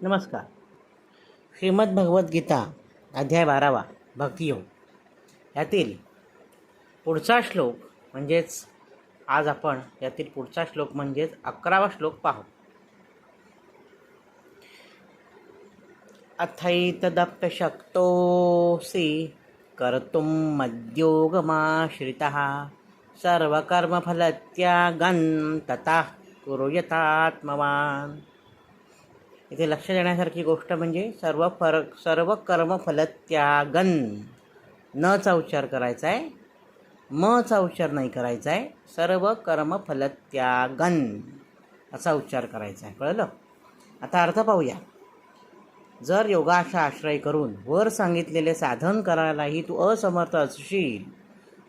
नमस्कार. श्रीमद भगवद्गीता अध्याय 12 भक्तियोग यातील पुढचा श्लोक म्हणजेच आज आपण यातील पुढचा श्लोक म्हणजेच 11वा श्लोक पाहू. अथैतदप्यशक्तोऽसि कर्तुं मद्योगमाश्रितः सर्वकर्मफलत्यागं ततः कुरु यथात्मवान्. इथे लक्ष देण्यासारखी गोष्ट म्हणजे सर्व कर्मफलत्यागन. नचा उच्चार करायचा आहे, मचा उच्चार नाही करायचा आहे. सर्व कर्मफलत्यागन असा उच्चार करायचा आहे. कळलं? आता अर्थ पाहूया. जर योगाचा आश्रय करून वर सांगितलेले साधन करायलाही तू असमर्थ असशील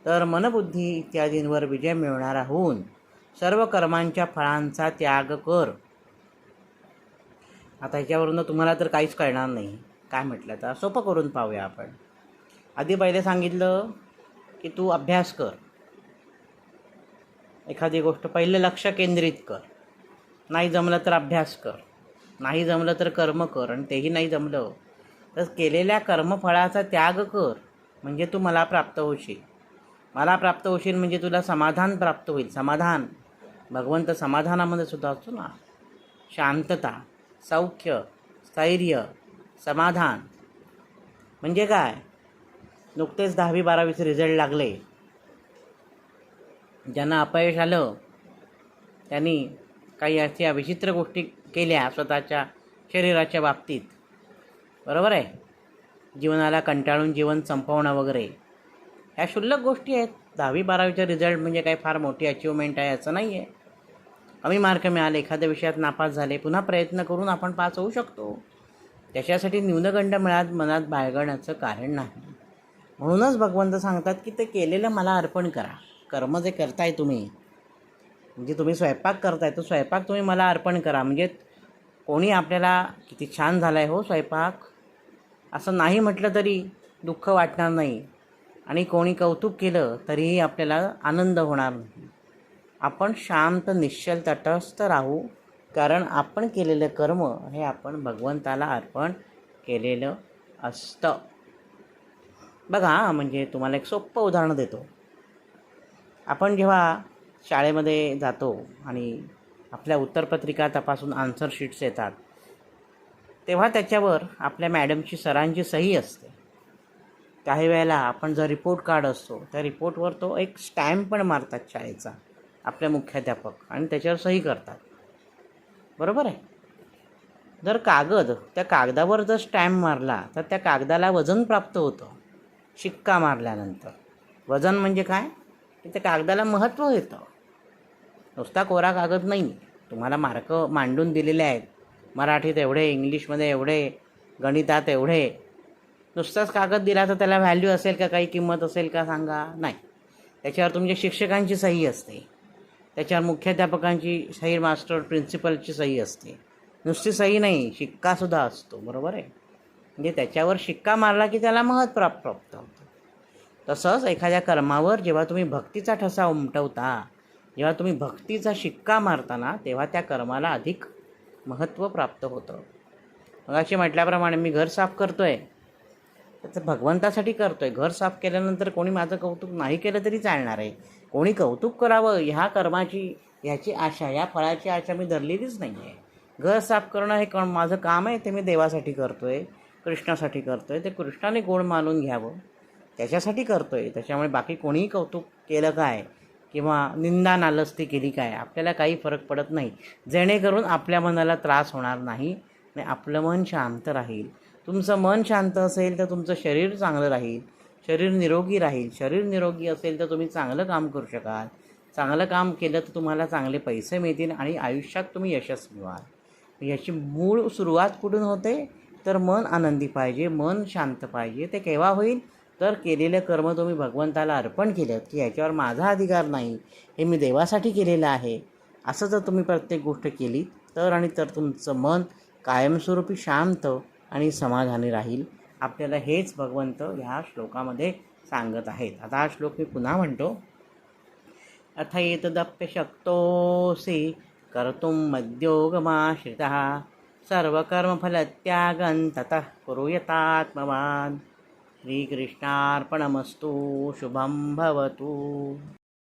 तर मनबुद्धी इत्यादींवर विजय मिळवणारा होऊन सर्व कर्मांच्या फळांचा त्याग कर. आता ह्याच्यावरून तुम्हाला तर काहीच कळणार नाही. काय म्हटलं तर सोपं करून पाहूया आपण. आधी पहिले सांगितलं की तू अभ्यास कर, एखादी गोष्ट पहिले लक्ष केंद्रित कर. नाही जमलं तर अभ्यास कर, नाही जमलं तर कर्म कर, आणि तेही नाही जमलं तर केलेल्या कर्मफळाचा त्याग कर. म्हणजे तू मला प्राप्त होशील. मला प्राप्त होशील म्हणजे तुला समाधान प्राप्त होईल. समाधान, भगवंत समाधानामध्ये सुद्धा असतो ना. शांतता, सौख्य, स्थैर्य, समाधान म्हणजे काय? नुकतेच 10वी 12वीचे रिझल्ट लागले. ज्यांना अपयश आलं त्यांनी काही अशा विचित्र गोष्टी केल्या स्वतःच्या शरीराच्या बाबतीत. बरोबर आहे? जीवनाला कंटाळून जीवन संपवणं वगैरे ह्या क्षुल्लक गोष्टी आहेत. 10वी 12वीचा रिझल्ट म्हणजे काही फार मोठी अचिव्हमेंट आहे असं नाही आहे. कमी मार्क मिळाले, एखाद्या विषयात नापास झाले, पुन्हा प्रयत्न करून आपण पास होऊ शकतो. त्याच्यासाठी न्यूनगंड मनात बाळगण्याचं कारण नाही. म्हणूनच भगवंत सांगतात की ते केलेलं मला अर्पण करा. कर्म जे करताय तुम्ही, म्हणजे तुम्ही स्वयंपाक करताय तो स्वयंपाक तुम्ही मला अर्पण करा. म्हणजे कोणी आपल्याला किती छान झाला आहे हो स्वयंपाक असं नाही म्हटलं तरी दुःख वाटणार नाही, आणि कोणी कौतुक केलं तरीही आपल्याला आनंद होणार नाही. आपण शांत निश्चल तटस्थ राहू, कारण आपण केलेलं कर्म हे आपण भगवंताला अर्पण केलेलं असतं. बघा, म्हणजे तुम्हाला एक सोपं उदाहरण देतो. आपण जेव्हा शाळेमध्ये जातो आणि आपल्या उत्तरपत्रिका तपासून आन्सर शीट्स येतात तेव्हा त्याच्यावर आपल्या मॅडमची, सरांची सही असते. काही वेळेला आपण जर रिपोर्ट कार्ड असतो त्या रिपोर्टवर तो एक स्टॅम्प पण मारतात शाळेचा आपले मुख्याध्यापक, आणि त्याच्यावर सही करतात. बरोबर आहे? जर त्या कागदावर जर स्टॅम्प मारला तर त्या कागदाला वजन प्राप्त होतं. शिक्का मारल्यानंतर वजन म्हणजे काय? की त्या कागदाला महत्त्व येतं. नुसता कोरा कागद नाही. तुम्हाला मार्क मांडून दिलेले आहेत, मराठीत एवढे, इंग्लिशमध्ये एवढे, गणितात एवढे. नुसताच कागद दिला तर त्याला व्हॅल्यू असेल का, काही किंमत असेल का सांगा? नाही. त्याच्यावर तुमच्या शिक्षकांची सही असते, त्याच्यावर मुख्याध्यापकांची सही, मास्टर, प्रिन्सिपलची सही असते. नुसती सही नाही, शिक्कासुद्धा असतो. बरोबर आहे? म्हणजे त्याच्यावर शिक्का मारला की त्याला महत्त्व प्राप्त होतं. तसंच एखाद्या कर्मावर जेव्हा तुम्ही भक्तीचा ठसा उमटवता, जेव्हा तुम्ही भक्तीचा शिक्का मारताना तेव्हा त्या कर्माला अधिक महत्त्व प्राप्त होतं. मगाशी म्हटल्याप्रमाणे मी घर साफ करतोय त्याचं भगवंतासाठी करतोय. घर साफ केल्यानंतर कोणी माझं कौतुक नाही केलं तरी चालणार आहे. कोणी कौतुक करावं ह्या कर्माची, ह्याची आशा, या फळाची आशा मी धरलेलीच नाही आहे. घर साफ करणं हे माझं काम आहे, ते मी देवासाठी करतोय, कृष्णासाठी करतोय. ते कृष्णाने गोड मानून घ्यावं त्याच्यासाठी करतोय. त्याच्यामुळे बाकी कोणीही कौतुक केलं काय किंवा निंदा नालस्ती केली काय आपल्याला काही फरक पडत नाही. जेणेकरून आपल्या मनाला त्रास होणार नाही आणि आपलं मन शांत राहील. तुमचं मन शांत असेल तर तुमचं शरीर चांगलं राहील, शरीर निरोगी राहील. शरीर निरोगी असेल तर तुम्ही चांगलं काम करू शकाल. चांगलं काम केलं तर तुम्हाला चांगले पैसे मिळतील आणि आयुष्यात तुम्ही यशस्वी व्हाल. याची मूळ सुरुवात कुठून होते? तर मन आनंदी पाहिजे, मन शांत पाहिजे. ते केव्हा होईल? तर केलेलं कर्म तुम्ही भगवंताला अर्पण केलं की याच्यावर माझा अधिकार नाही, हे मी देवासाठी केलेलं आहे, असं जर तुम्ही प्रत्येक गोष्ट केली तर तुमचं मन कायमस्वरूपी शांत आणि समाधानी राहील. आपल्याला हेच भगवंत ह्या श्लोकामध्ये सांगत आहेत. आता हा श्लोक मी पुन्हा म्हणतो. अथैतदप्यशक्तोऽसि कर्तुं मद्योगमाश्रितः सर्वकर्मफलत्यागं ततः कुरुयतात्मवान्. श्रीकृष्णार्पणमस्तु. शुभं भवतु.